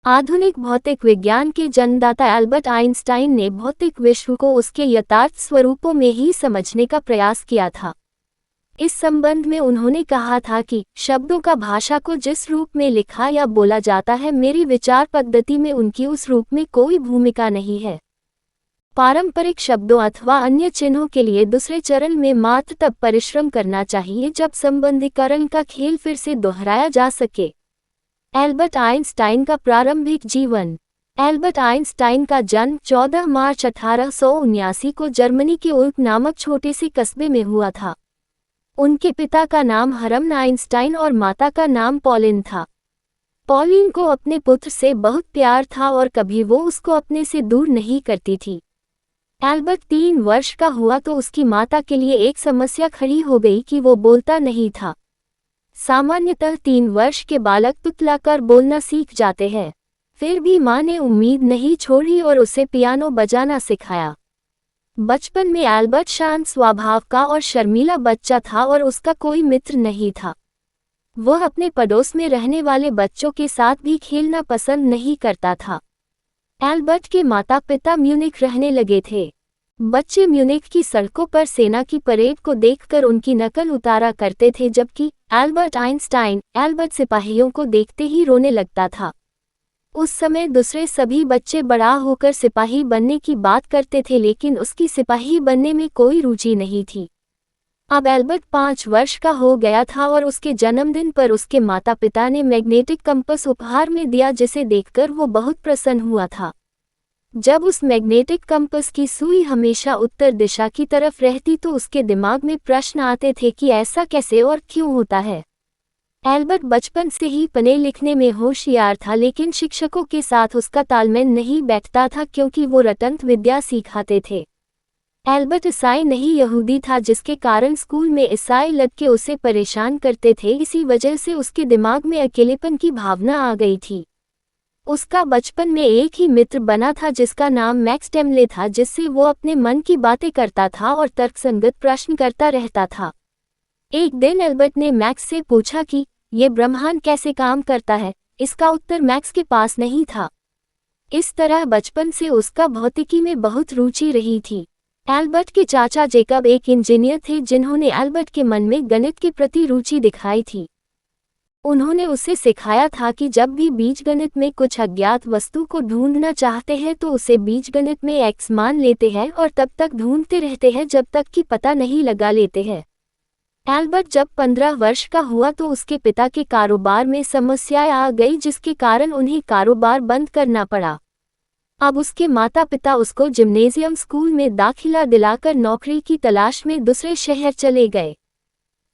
आधुनिक भौतिक विज्ञान के जन्मदाता एल्बर्ट आइंस्टाइन ने भौतिक विश्व को उसके यथार्थ स्वरूपों में ही समझने का प्रयास किया था। इस संबंध में उन्होंने कहा था कि शब्दों का भाषा को जिस रूप में लिखा या बोला जाता है, मेरी विचार पद्धति में उनकी उस रूप में कोई भूमिका नहीं है। पारंपरिक शब्दों अथवा अन्य चिन्हों के लिए दूसरे चरण में मात्र तब परिश्रम करना चाहिए जब संबंधीकरण का खेल फिर से दोहराया जा सके। एल्बर्ट आइंस्टाइन का प्रारंभिक जीवन। एल्बर्ट आइंस्टाइन का जन्म 14 मार्च 1879 को जर्मनी के उल्क नामक छोटे से कस्बे में हुआ था। उनके पिता का नाम हरमन आइंस्टाइन और माता का नाम पॉलिन था। पॉलिन को अपने पुत्र से बहुत प्यार था और कभी वो उसको अपने से दूर नहीं करती थी। एल्बर्ट 3 वर्ष का हुआ तो उसकी माता के लिए एक समस्या खड़ी हो गई कि वो बोलता नहीं था। सामान्यतः 3 वर्ष के बालक तुतलाकर बोलना सीख जाते हैं। फिर भी माँ ने उम्मीद नहीं छोड़ी और उसे पियानो बजाना सिखाया। बचपन में एल्बर्ट शांत स्वभाव का और शर्मीला बच्चा था और उसका कोई मित्र नहीं था। वह अपने पड़ोस में रहने वाले बच्चों के साथ भी खेलना पसंद नहीं करता था। एल्बर्ट के माता पिता म्यूनिख रहने लगे थे। बच्चे म्यूनिख की सड़कों पर सेना की परेड को देखकर उनकी नकल उतारा करते थे, जबकि एल्बर्ट आइंस्टाइन एल्बर्ट सिपाहियों को देखते ही रोने लगता था। उस समय दूसरे सभी बच्चे बड़ा होकर सिपाही बनने की बात करते थे, लेकिन उसकी सिपाही बनने में कोई रुचि नहीं थी। अब एल्बर्ट 5 वर्ष का हो गया था और उसके जन्मदिन पर उसके माता पिता ने मैग्नेटिक कंपास उपहार में दिया, जिसे देखकर वो बहुत प्रसन्न हुआ था। जब उस मैग्नेटिक कंपास की सुई हमेशा उत्तर दिशा की तरफ रहती तो उसके दिमाग में प्रश्न आते थे कि ऐसा कैसे और क्यों होता है। एल्बर्ट बचपन से ही पढ़ने लिखने में होशियार था, लेकिन शिक्षकों के साथ उसका तालमेल नहीं बैठता था क्योंकि वो रटंत विद्या सिखाते थे। एल्बर्ट ईसाई नहीं यहूदी था, जिसके कारण स्कूल में ईसाई लड़के उसे परेशान करते थे। इसी वजह से उसके दिमाग में अकेलेपन की भावना आ गई थी। उसका बचपन में एक ही मित्र बना था जिसका नाम मैक्स टेमले था, जिससे वो अपने मन की बातें करता था और तर्कसंगत प्रश्न करता रहता था। एक दिन एल्बर्ट ने मैक्स से पूछा कि ये ब्रह्मांड कैसे काम करता है। इसका उत्तर मैक्स के पास नहीं था। इस तरह बचपन से उसका भौतिकी में बहुत रुचि रही थी। एल्बर्ट के चाचा जेकब एक इंजीनियर थे, जिन्होंने एल्बर्ट के मन में गणित के प्रति रुचि दिखाई थी। उन्होंने उसे सिखाया था कि जब भी बीजगणित में कुछ अज्ञात वस्तु को ढूंढना चाहते हैं तो उसे बीजगणित में x मान लेते हैं और तब तक ढूंढते रहते हैं जब तक कि पता नहीं लगा लेते हैं। एल्बर्ट जब 15 वर्ष का हुआ तो उसके पिता के कारोबार में समस्याएं आ गई, जिसके कारण उन्हें कारोबार बंद करना पड़ा। अब उसके माता पिता उसको जिम्नेजियम स्कूल में दाखिला दिलाकर नौकरी की तलाश में दूसरे शहर चले गए।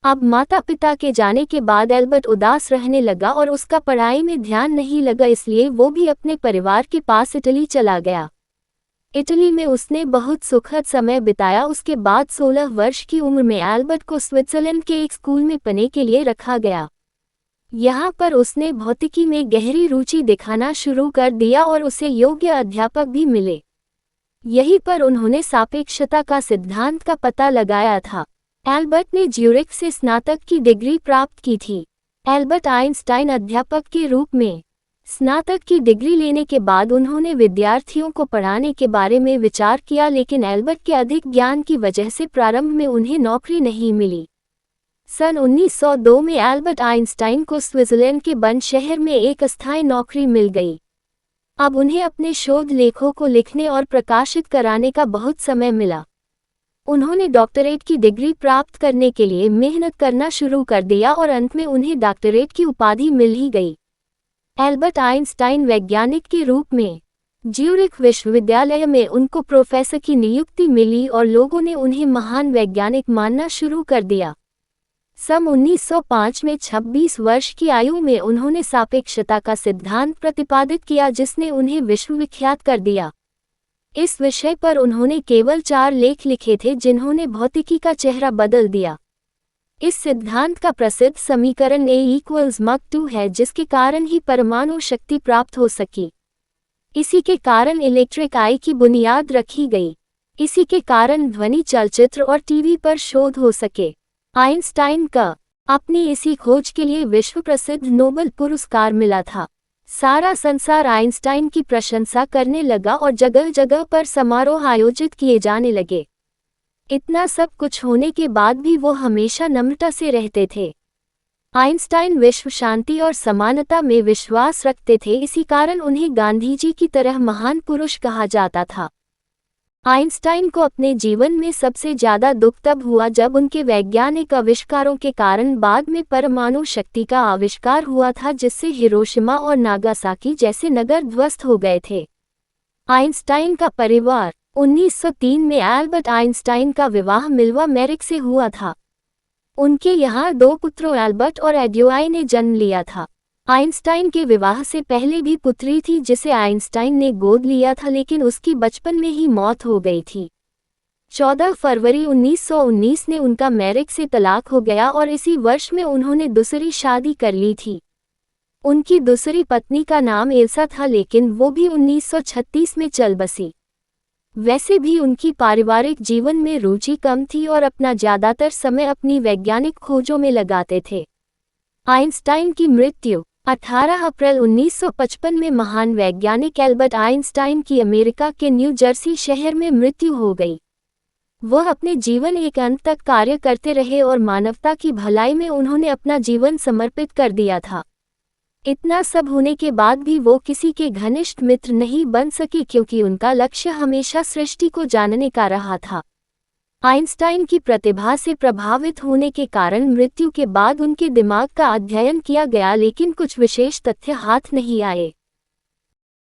अब माता पिता के जाने के बाद एल्बर्ट उदास रहने लगा और उसका पढ़ाई में ध्यान नहीं लगा, इसलिए वो भी अपने परिवार के पास इटली चला गया। इटली में उसने बहुत सुखद समय बिताया। उसके बाद 16 वर्ष की उम्र में एल्बर्ट को स्विट्जरलैंड के एक स्कूल में पढ़ने के लिए रखा गया। यहाँ पर उसने भौतिकी में गहरी रुचि दिखाना शुरू कर दिया और उसे योग्य अध्यापक भी मिले। यहीं पर उन्होंने सापेक्षता का सिद्धांत का पता लगाया था। एल्बर्ट ने ज्यूरिख से स्नातक की डिग्री प्राप्त की थी। एल्बर्ट आइंस्टाइन अध्यापक के रूप में स्नातक की डिग्री लेने के बाद उन्होंने विद्यार्थियों को पढ़ाने के बारे में विचार किया, लेकिन एल्बर्ट के अधिक ज्ञान की वजह से प्रारंभ में उन्हें नौकरी नहीं मिली। सन 1902 में एल्बर्ट आइंस्टाइन को स्विट्जरलैंड के बर्न शहर में एक अस्थायी नौकरी मिल गई। अब उन्हें अपने शोध लेखों को लिखने और प्रकाशित कराने का बहुत समय मिला। उन्होंने डॉक्टरेट की डिग्री प्राप्त करने के लिए मेहनत करना शुरू कर दिया और अंत में उन्हें डॉक्टरेट की उपाधि मिल ही गई। एल्बर्ट आइंस्टाइन वैज्ञानिक के रूप में ज्यूरिख विश्वविद्यालय में उनको प्रोफेसर की नियुक्ति मिली और लोगों ने उन्हें महान वैज्ञानिक मानना शुरू कर दिया। सन 1905 में 26 वर्ष की आयु में उन्होंने सापेक्षता का सिद्धांत प्रतिपादित किया, जिसने उन्हें विश्वविख्यात कर दिया। इस विषय पर उन्होंने केवल 4 लेख लिखे थे, जिन्होंने भौतिकी का चेहरा बदल दिया। इस सिद्धांत का प्रसिद्ध समीकरण A=mach2 है, जिसके कारण ही परमाणु शक्ति प्राप्त हो सकी। इसी के कारण इलेक्ट्रिक आई की बुनियाद रखी गई। इसी के कारण ध्वनि, चलचित्र और टीवी पर शोध हो सके। आइंस्टाइन का अपनी इसी खोज के लिए विश्व प्रसिद्ध नोबेल पुरस्कार मिला था। सारा संसार आइंस्टाइन की प्रशंसा करने लगा और जगह जगह पर समारोह आयोजित किए जाने लगे। इतना सब कुछ होने के बाद भी वो हमेशा नम्रता से रहते थे। आइंस्टाइन विश्व शांति और समानता में विश्वास रखते थे, इसी कारण उन्हें गांधी जी की तरह महान पुरुष कहा जाता था। आइंस्टाइन को अपने जीवन में सबसे ज्यादा दुख तब हुआ जब उनके वैज्ञानिक आविष्कारों के कारण बाद में परमाणु शक्ति का आविष्कार हुआ था, जिससे हिरोशिमा और नागासाकी जैसे नगर ध्वस्त हो गए थे। आइंस्टाइन का परिवार 1903 में एल्बर्ट आइंस्टाइन का विवाह मिल्वा मेरिक से हुआ था। उनके यहाँ 2 पुत्रों एल्बर्ट और एडोआई ने जन्म लिया था। आइंस्टाइन के विवाह से पहले भी पुत्री थी जिसे आइंस्टाइन ने गोद लिया था, लेकिन उसकी बचपन में ही मौत हो गई थी। 14 फरवरी 1919 में उनका मेरिक से तलाक हो गया और इसी वर्ष में उन्होंने दूसरी शादी कर ली थी। उनकी दूसरी पत्नी का नाम एल्सा था, लेकिन वो भी 1936 में चल बसी। वैसे भी उनकी पारिवारिक जीवन में रुचि कम थी और अपना ज़्यादातर समय अपनी वैज्ञानिक खोजों में लगाते थे। आइंस्टाइन की मृत्यु 18 अप्रैल 1955 में महान वैज्ञानिक एल्बर्ट आइंस्टाइन की अमेरिका के न्यू जर्सी शहर में मृत्यु हो गई। वह अपने जीवन एक अंत तक कार्य करते रहे और मानवता की भलाई में उन्होंने अपना जीवन समर्पित कर दिया था। इतना सब होने के बाद भी वो किसी के घनिष्ठ मित्र नहीं बन सके, क्योंकि उनका लक्ष्य हमेशा सृष्टि को जानने का रहा था। आइंस्टाइन की प्रतिभा से प्रभावित होने के कारण मृत्यु के बाद उनके दिमाग का अध्ययन किया गया, लेकिन कुछ विशेष तथ्य हाथ नहीं आए।